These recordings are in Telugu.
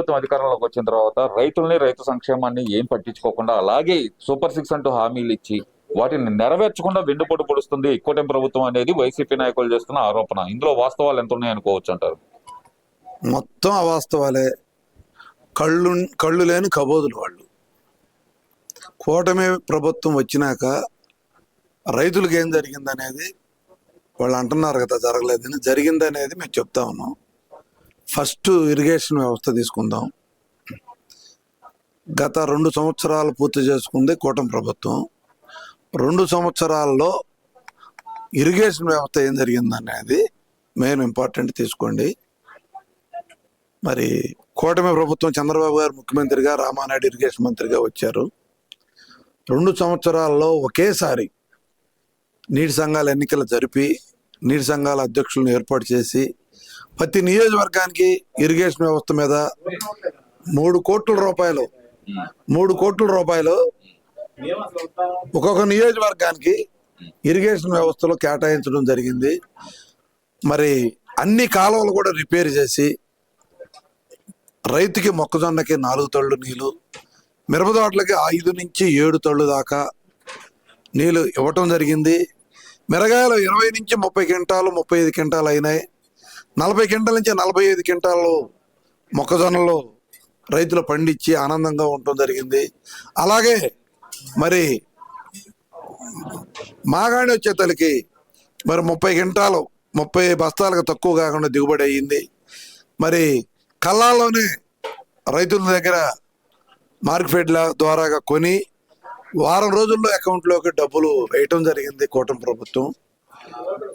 ప్రభుత్వం అధికారంలోకి వచ్చిన తర్వాత రైతుల్ని, రైతు సంక్షేమాన్ని ఏం పట్టించుకోకుండా అలాగే సూపర్ 6 అంటూ హామీలు ఇచ్చి వాటిని నెరవేర్చకుండా వెన్నుపోటు పొడుస్తుంది కూటమి ప్రభుత్వం అనేది వైసీపీ నాయకులు చేస్తున్న ఆరోపణ. ఇందులో వాస్తవాలు ఎంత ఉన్నాయనుకోవచ్చు అంటారు? మొత్తం అవాస్తవాలే. కళ్ళు లేని కబోదులు వాళ్ళు. కూటమి ప్రభుత్వం వచ్చినాక రైతులకు ఏం జరిగిందనేది వాళ్ళు అంటున్నారు కదా, జరగలేదని. జరిగిందనేది మేము చెప్తా ఉన్నాం. ఫస్ట్ ఇరిగేషన్ వ్యవస్థ తీసుకుందాం. గత 2 సంవత్సరాలు పూర్తి చేసుకుంది కూటమి ప్రభుత్వం. 2 సంవత్సరాల్లో ఇరిగేషన్ వ్యవస్థ ఏం జరిగిందనేది మెయిన్ ఇంపార్టెంట్ తీసుకోండి. మరి కూటమి ప్రభుత్వం చంద్రబాబు గారు ముఖ్యమంత్రిగా, రామానాయుడు ఇరిగేషన్ మంత్రిగా వచ్చారు. 2 సంవత్సరాల్లో ఒకేసారి నీటి సంఘాల ఎన్నికలు జరిపి నీటి సంఘాల అధ్యక్షులను ఏర్పాటు చేసి ప్రతి నియోజకవర్గానికి ఇరిగేషన్ వ్యవస్థ మీద 3 కోట్ల రూపాయలు ఒక్కొక్క నియోజకవర్గానికి ఇరిగేషన్ వ్యవస్థలో కేటాయించడం జరిగింది. మరి అన్ని కాలువలు కూడా రిపేర్ చేసి రైతుకి మొక్కజొన్నకి 4 తళ్ళు నీళ్ళు, మిరపతోటలకి 5 నుంచి 7 తళ్ళు దాకా నీళ్ళు ఇవ్వటం జరిగింది. మిరగాయలు 20 నుంచి 30 క్వింటాలు, 35 క్వింటాలు అయినాయి. 40 క్వింటాల నుంచి 45 క్వింటాలు మొక్కజొన్నలు రైతులు పండించి ఆనందంగా ఉండటం జరిగింది. అలాగే మరి మాగాణి వచ్చేతలకి మరి 30 బస్తాలకు తక్కువ కాకుండా దిగుబడి అయ్యింది. మరి కల్లాల్లోనే రైతుల దగ్గర మార్కెట్ల ద్వారాగా కొని వారం రోజుల్లో అకౌంట్లోకి డబ్బులు వేయటం జరిగింది కూటమి ప్రభుత్వం.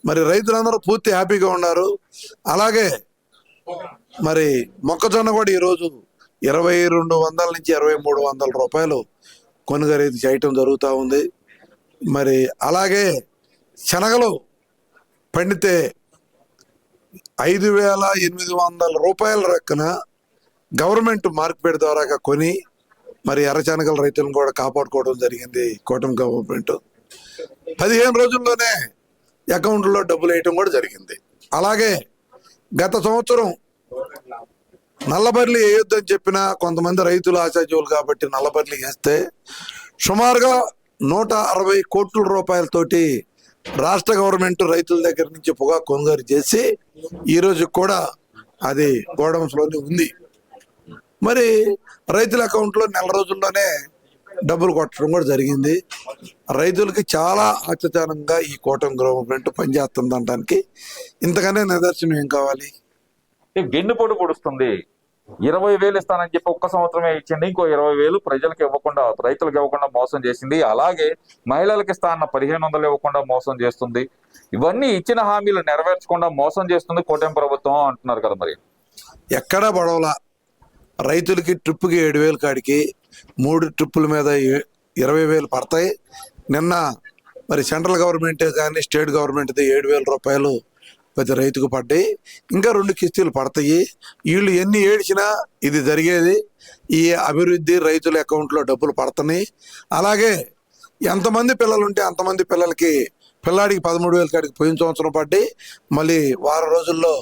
మరి రైతులందరూ పూర్తి హ్యాపీగా ఉన్నారు. అలాగే మరి మొక్కజొన్న కూడా ఈరోజు 2200 నుంచి 2300 రూపాయలు కొనుగోలు చేయటం జరుగుతూ ఉంది. మరి అలాగే శనగలు పండితే 5800 రూపాయల లెక్కన గవర్నమెంట్ మార్కెట్ ద్వారాగా కొని మరి ఎర్రశనగల రైతులను కూడా కాపాడుకోవడం జరిగింది కూటమి గవర్నమెంట్. 15 రోజుల్లోనే అకౌంట్లో డబ్బులు వేయటం కూడా జరిగింది. అలాగే గత సంవత్సరం నల్లబర్లి వేయొద్దని చెప్పిన కొంతమంది రైతులు ఆశాజీవులు కాబట్టి నల్లబర్లి వేస్తే సుమారుగా 160 కోట్ల రూపాయలతోటి రాష్ట్ర గవర్నమెంట్ రైతుల దగ్గర నుంచి పొగాకు కొనుగోలు చేసి ఈరోజు కూడా అది గోడౌన్స్లోనే ఉంది. మరి రైతుల అకౌంట్లో నెల రోజుల్లోనే డబ్బులు కొట్టడం కూడా జరిగింది. రైతులకి చాలా ఆశ్చర్యంగా ఈ కూటమి గవర్నమెంట్ పనిచేస్తుంది అనడానికి ఇంతకనే నిదర్శనం ఏం కావాలి? వెన్నుపోటు పొడుస్తుంది. 20,000 ఇస్తానని చెప్పి ఒక్క సంవత్సరమే ఇచ్చింది. ఇంకో 20,000 ప్రజలకు ఇవ్వకుండా, రైతులకు ఇవ్వకుండా మోసం చేసింది. అలాగే మహిళలకు ఇస్తా అన్న 1,500 ఇవ్వకుండా మోసం చేస్తుంది. ఇవన్నీ ఇచ్చిన హామీలు నెరవేర్చకుండా మోసం చేస్తుంది కూటమి ప్రభుత్వం అంటున్నారు కదా. మరి ఎక్కడా పడవలా రైతులకి ట్రిప్పుకి 7,000 కాడికి 3 ట్రిప్పుల మీద 20,000 పడతాయి. నిన్న మరి సెంట్రల్ గవర్నమెంటే కానీ స్టేట్ గవర్నమెంట్ది 7,000 రూపాయలు ప్రతి రైతుకు పడ్డాయి. ఇంకా 2 కిస్తీలు పడతాయి. వీళ్ళు ఎన్ని ఏడ్చినా ఇది జరిగేది. ఈ అభివృద్ధి రైతుల అకౌంట్లో డబ్బులు పడుతున్నాయి. అలాగే ఎంతమంది పిల్లలు ఉంటే అంతమంది పిల్లలకి పిల్లాడికి 13,000 కాడికి పోయిన సంవత్సరం పడ్డాయి. మళ్ళీ వారం రోజుల్లో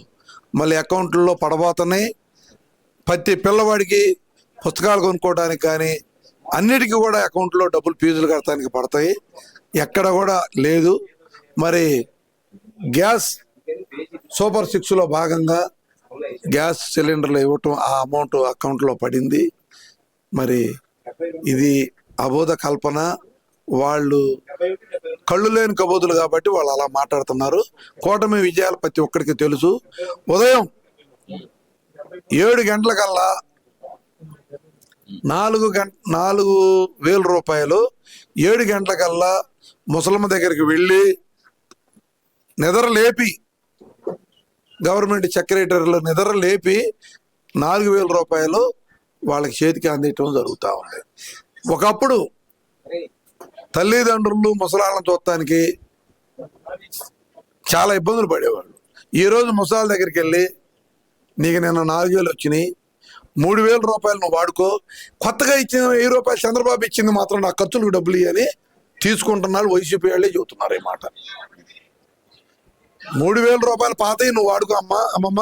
మళ్ళీ అకౌంట్లో పడబోతున్నాయి. ప్రతి పిల్లవాడికి పుస్తకాలు కొనుక్కోవడానికి కానీ అన్నిటికీ కూడా అకౌంట్లో డబ్బులు ఫీజులు కట్టడానికి పడతాయి. ఎక్కడ కూడా లేదు. మరి గ్యాస్ సూపర్ 6లో భాగంగా గ్యాస్ సిలిండర్లు ఇవ్వటం, ఆ అమౌంట్ అకౌంట్లో పడింది. మరి ఇది అబోధ కల్పన. వాళ్ళు కళ్ళు లేని కబోదులు కాబట్టి వాళ్ళు అలా మాట్లాడుతున్నారు. కూటమి విజయాలు ప్రతి ఒక్కరికి తెలుసు. ఉదయం 7 గంటలకల్లా 4,000 రూపాయలు 7 గంటలకల్లా ముసలమ్మ దగ్గరికి వెళ్ళి నిద్ర లేపి గవర్నమెంట్ సెక్రటరీలో నిద్ర లేపి 4,000 రూపాయలు వాళ్ళకి చేతికి అందించడం జరుగుతూ ఉంది. ఒకప్పుడు తల్లిదండ్రులు ముసలాళ్ళని చూడటానికి చాలా ఇబ్బందులు పడేవాళ్ళు. ఈరోజు ముసలాళ్ళ దగ్గరికి వెళ్ళి నీకు నిన్న 4,000 వచ్చినాయి, 3,000 రూపాయలు నువ్వు వాడుకో, కొత్తగా ఇచ్చిన 1,000 రూపాయలు చంద్రబాబు ఇచ్చింది మాత్రం నా ఖర్చులకు డబ్బులు ఇవ్వని తీసుకుంటున్నారు. వైసీపీ వాళ్ళే చెబుతున్నారు ఈ మాట. 3,000 రూపాయలు పాతవి నువ్వు వాడుకో అమ్మమ్మ,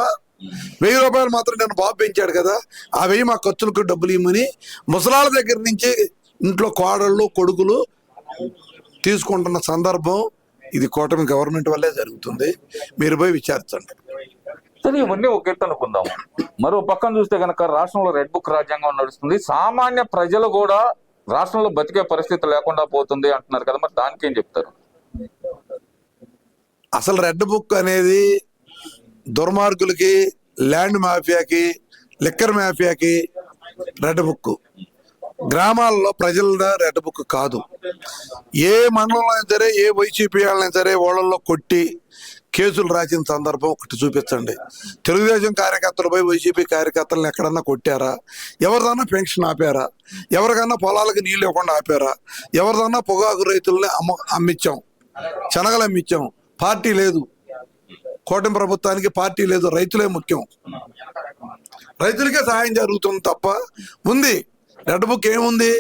రూపాయలు మాత్రం నేను బాబు పెంచాడు కదా, ఆ 1000 మా ఖర్చులకు డబ్బులు ఇవ్వమని ముసలాళ్ళ దగ్గర నుంచి ఇంట్లో కోడళ్ళు కొడుకులు తీసుకుంటున్న సందర్భం ఇది కూటమి గవర్నమెంట్ వల్లే జరుగుతుంది. మీరు పోయి విచారించండి. సరే, ఇవన్నీ ఒక ఎత్తు అనుకుందాము. మరో పక్కన చూస్తే కనుక రాష్ట్రంలో రెడ్ బుక్ రాజ్యాంగం నడుస్తుంది. సామాన్య ప్రజలు కూడా రాష్ట్రంలో బతికే పరిస్థితి లేకుండా పోతుంది అంటున్నారు కదా, మరి దానికి ఏం చెప్తారు? అసలు రెడ్ బుక్ అనేది దుర్మార్గులకి, ల్యాండ్ మాఫియాకి, లిక్కర్ మాఫియాకి రెడ్ బుక్. గ్రామాల్లో ప్రజల రెడ్ బుక్ కాదు. ఏ మండలంలో అయినా సరే, ఏ వైసీపీ వాళ్ళైనా సరే వాళ్ళల్లో కొట్టి కేసులు రాసిన సందర్భం ఒకటి చూపించండి. తెలుగుదేశం కార్యకర్తలు పోయి వైసీపీ కార్యకర్తలను ఎక్కడన్నా కొట్టారా? ఎవరిదన్నా పెన్షన్ ఆపారా? ఎవరికన్నా పొలాలకు నీళ్ళు ఇవ్వకుండా ఆపారా? ఎవరిదన్నా పొగాకు రైతుల్ని అమ్మించాం, శనగలు అమ్మించాం. పార్టీ లేదు, కూటమి ప్రభుత్వానికి పార్టీ లేదు, రైతులే ముఖ్యం. రైతులకే సహాయం జరుగుతుంది తప్ప ఉంది. రెడ్ బుక్ ఏముంది?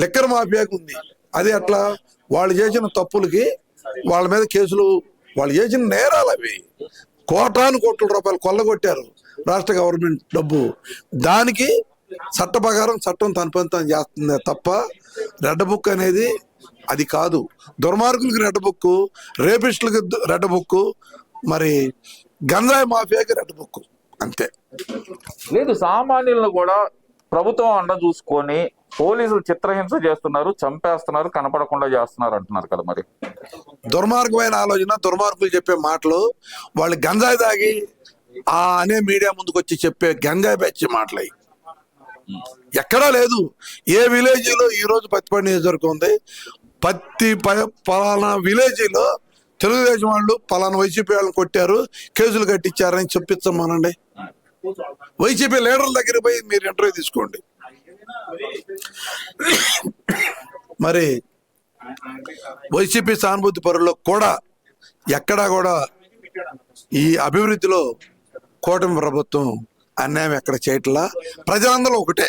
లిక్కర్ మాఫియాకి ఉంది. అది అట్లా వాళ్ళు చేసిన తప్పులకి వాళ్ళ మీద కేసులు, వాళ్ళు చేసిన నేరాలు అవి. కోటాను కోట్ల రూపాయలు కొల్లగొట్టారు రాష్ట్ర గవర్నమెంట్ డబ్బు. దానికి చట్ట ప్రకారం చట్టం తన పని తాను చేస్తుంది తప్ప రెడ్ బుక్ అనేది అది కాదు. దుర్మార్గులకి రెడ్ బుక్, రేపిస్టులకి రెడ్ బుక్, మరి గంజాయి మాఫియాకి రెడ్ బుక్ అంతే. లేదు, సామాన్యులను కూడా ప్రభుత్వం అండ చూసుకొని పోలీసులు చిత్రహింస చేస్తున్నారు, చంపేస్తున్నారు, కనపడకుండా చేస్తున్నారు అంటున్నారు కదా. మరి దుర్మార్గమైన ఆలోచన, దుర్మార్గులు చెప్పే మాటలు, వాళ్ళు గంజాయి తాగి అనే మీడియా ముందుకు వచ్చి చెప్పే గంజాయి బ్యాచ్ మాటలు ఎక్కడా లేదు. ఏ విలేజ్లో ఈరోజు పత్తిపాడు నియోజకవర్గం ఉంది, పలానా విలేజ్లో తెలుగుదేశం వాళ్ళు పలానా వైసీపీ వాళ్ళని కొట్టారు, కేసులు కట్టించారని చెప్పించమనండి. వైసీపీ లీడర్ల దగ్గర పోయి మీరు ఇంటర్వ్యూ తీసుకోండి. మరి వైసీపీ సానుభూతి పరుల్లో కూడా ఎక్కడా కూడా ఈ అభివృద్ధిలో కూటమి ప్రభుత్వం అన్యాయం ఎక్కడ చేయట్లా. ప్రజలందరూ ఒకటే.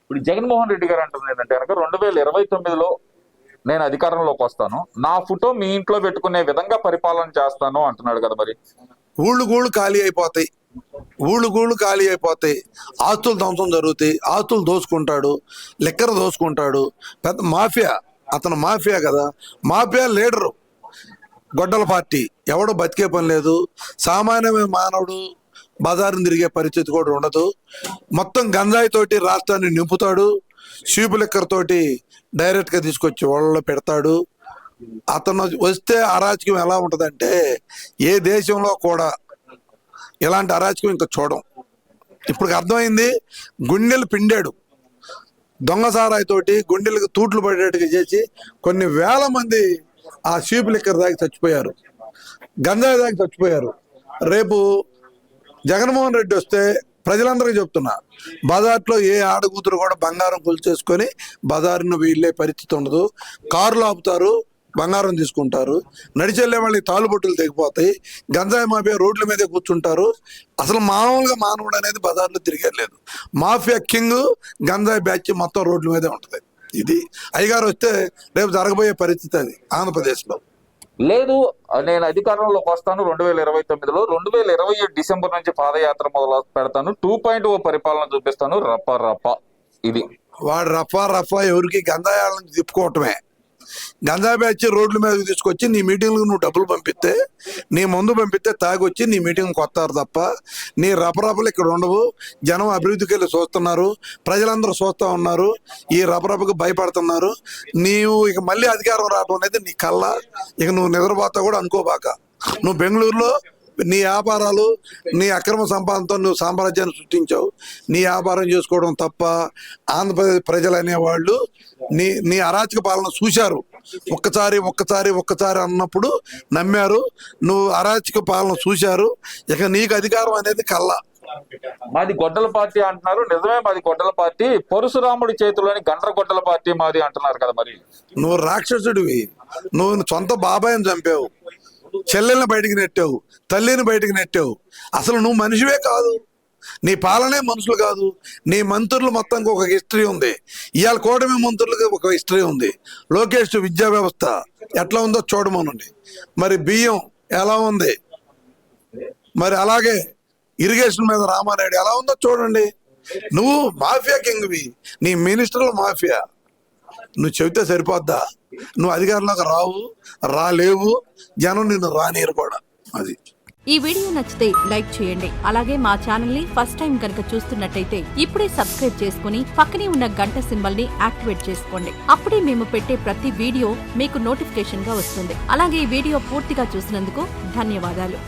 ఇప్పుడు జగన్మోహన్ రెడ్డి గారు అంటుంది ఏంటంటే కనుక 2029లో నేను అధికారంలోకి వస్తాను, నా ఫోటో మీ ఇంట్లో పెట్టుకునే విధంగా పరిపాలన చేస్తాను అంటున్నాడు కదా. మరి ఊళ్ళు గూళ్ళు ఖాళీ అయిపోతాయి, ఆస్తులు ధ్వంసం జరుగుతాయి, ఆస్తులు దోసుకుంటాడు, లిక్కర్ దోసుకుంటాడు. పెద్ద మాఫియా, అతను మాఫియా కదా, మాఫియా లీడరు. గొడ్డల పార్టీ ఎవడు బతికే పని లేదు. సామాన్యమైన మానవుడు బజారుని తిరిగే పరిస్థితి కూడా ఉండదు. మొత్తం గంజాయి తోటి రాష్ట్రాన్ని నింపుతాడు, షీపు లిక్కర్ తోటి డైరెక్ట్గా తీసుకొచ్చి వాళ్ళలో పెడతాడు. అతను వస్తే అరాచకం ఎలా ఉంటుందంటే ఏ దేశంలో కూడా ఇలాంటి అరాచకం ఇంకా చూడం. ఇప్పుడు అర్థమైంది. గుండెలు పిండాడు, దొంగ సారాయి తోటి గుండెలకు తూట్లు పడేట్టుగా చేసి కొన్ని వేల మంది ఆ షీపు లిక్కర్ దాకి చచ్చిపోయారు, గంజాయి దాకి చచ్చిపోయారు. రేపు జగన్మోహన్ రెడ్డి వస్తే ప్రజలందరికీ చెప్తున్నా, బజార్లో ఏ ఆడకూతురు కూడా బంగారం కొలిచేసుకొని బజారును వీళ్ళే పరిస్థితి ఉండదు. కార్లు ఆపుతారు, బంగారం తీసుకుంటారు, నడిచెళ్ళే వాళ్ళకి తాలుబొట్టులు తెగిపోతాయి, గంజాయి మాఫియా రోడ్ల మీదే కూర్చుంటారు. అసలు మామూలుగా మానవుడు అనేది బజార్లో తిరిగేలేదు. మాఫియా కింగ్, గంజాయి బ్యాచ్ మొత్తం రోడ్ల మీదే ఉంటుంది. ఇది అయ్యగారు వస్తే రేపు జరగబోయే పరిస్థితి అది ఆంధ్రప్రదేశ్లో. లేదు, నేను అధికారంలోకి వస్తాను 2029లో, 2027 డిసెంబర్ నుంచి పాదయాత్ర మొదలు పెడతాను, 2.0 పరిపాలన చూపిస్తాను, రప్ప. ఇది వాడు రఫా ఎవరికి గంజాయాలను తిప్పుకోవటమే. గంజాయి బ్యాచ్ రోడ్ల మీదకి తీసుకొచ్చి నీ మీటింగ్లకు నువ్వు డబ్బులు పంపిస్తే, నీ ముందు పంపిస్తే తాగొచ్చి నీ మీటింగ్ కొత్తారు తప్ప నీ రపరపలు ఇక్కడ ఉండవు. జనం అభివృద్ధికి వెళ్ళి చూస్తున్నారు, ప్రజలందరూ చూస్తూ ఉన్నారు, ఈ రపరపకు భయపడుతున్నారు. నీవు ఇక మళ్ళీ అధికారం రావడం అనేది నీ కళ్ళ. ఇక నువ్వు నిద్రపోతా కూడా అనుకోబాక. నువ్వు బెంగళూరులో నీ వ్యాపారాలు, నీ అక్రమ సంపాదనతో నువ్వు సామ్రాజ్యాన్ని సృష్టించావు. నీ వ్యాపారం చేసుకోవడం తప్ప ఆంధ్రప్రదేశ్ ప్రజలు అనేవాళ్ళు నీ అరాచక పాలన చూశారు. ఒక్కసారి అన్నప్పుడు నమ్మారు. నువ్వు అరాచక పాలన చూశారు. ఇక నీకు అధికారం అనేది కల్లా. మాది గొడ్డల పార్టీ అంటున్నారు, నిజమే మాది గొడ్డల పార్టీ. పరశురాముడి చేతిలోని గండ్ర గొడ్డల పార్టీ మాది అంటున్నారు కదా. మరి నువ్వు రాక్షసుడివి. నువ్వు సొంత బాబాయిని చంపావు, చెల్లెల్ని బయటికి నెట్టావు, తల్లిని బయటికి నెట్టావు. అసలు నువ్వు మనిషివే కాదు, నీ పాలనే మనుషులు కాదు. నీ మంత్రులు మొత్తానికి ఒక హిస్టరీ ఉంది. ఇవాళ కూటమి మంత్రులకి ఒక హిస్టరీ ఉంది. లోకేష్ విద్యా వ్యవస్థ ఎట్లా ఉందో చూడమనండి. మరి బియ్యం ఎలా ఉంది, మరి అలాగే ఇరిగేషన్ మీద రామానాయుడు ఎలా ఉందో చూడండి. నువ్వు మాఫియా కింగ్వి, నీ మినిస్టర్లు మాఫియా. నువ్వు చెబితే సరిపోద్దా? నువ్వు అధికారంలోకి రాలేవు, జనం నిన్ను రానియరు కూడా. అది ఈ వీడియో నచ్చితే లైక్ చేయండి. అలాగే మా ఛానల్ ని ఫస్ట్ టైం కనుక చూస్తున్నట్టయితే ఇప్పుడే సబ్స్క్రైబ్ చేసుకుని పక్కనే ఉన్న గంట సింబల్ ని యాక్టివేట్ చేసుకోండి. అప్పుడే మేము పెట్టే ప్రతి వీడియో మీకు నోటిఫికేషన్ గా వస్తుంది. అలాగే ఈ వీడియో పూర్తిగా చూసినందుకు ధన్యవాదాలు.